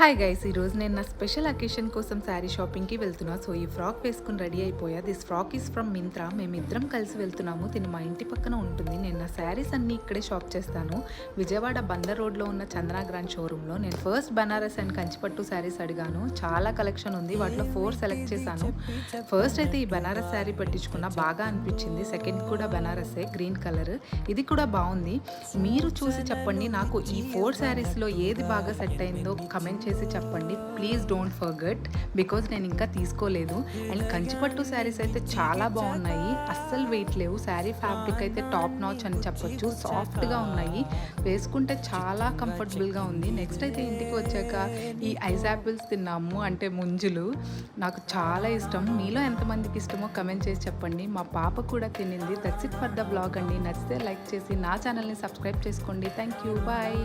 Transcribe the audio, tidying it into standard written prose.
Hi guys, ఈరోజు నేను నా స్పెషల్ అకేషన్ కోసం శారీ షాపింగ్కి వెళ్తున్నా. సో ఈ ఫ్రాక్ వేసుకుని రెడీ అయిపోయా. This frock is from Myntra. మేమిద్దరం కలిసి వెళ్తున్నాము. తిని మా ఇంటి పక్కన ఉంటుంది. నేను నా శారీస్ అన్నీ ఇక్కడే షాప్ చేస్తాను. విజయవాడ బందర్ రోడ్లో ఉన్న చందనా గ్రాండ్ షోరూంలో. నేను ఫస్ట్ బనారస్ అండ్ కంచిపట్టు శారీస్ అడిగాను. చాలా కలెక్షన్ ఉంది. వాటిలో 4 సెలెక్ట్ చేశాను. ఫస్ట్ అయితే ఈ బనారస్ శారీ పట్టించుకున్న బాగా అనిపించింది. సెకండ్ కూడా బనారసే, గ్రీన్ కలర్. ఇది కూడా బాగుంది. మీరు చూసి చెప్పండి, నాకు ఈ 4 శారీస్లో ఏది బాగా సెట్ అయిందో కమెంట్ చేసి చెప్పండి. ప్లీజ్ డోంట్ ఫర్గెట్, బికాజ్ నేను ఇంకా తీసుకోలేదు. అండ్ కంచిపట్టు శారీస్ అయితే చాలా బాగున్నాయి. అస్సలు వెయిట్ లేవు. శారీ ఫ్యాబ్రిక్ అయితే టాప్ నాచ్ అని చెప్పొచ్చు. సాఫ్ట్గా ఉన్నాయి. వేసుకుంటే చాలా కంఫర్టబుల్గా ఉంది. నెక్స్ట్ అయితే ఇంటికి వచ్చాక ఈ ఐస్ యాపిల్స్ తిన్నాము, అంటే ముంజులు. నాకు చాలా ఇష్టం. మీలో ఎంతమందికి ఇష్టమో కమెంట్ చేసి చెప్పండి. మా పాప కూడా తినింది. That's it for the blog అండి. నచ్చితే లైక్ చేసి నా ఛానల్ని సబ్స్క్రైబ్ చేసుకోండి. Thank you, bye.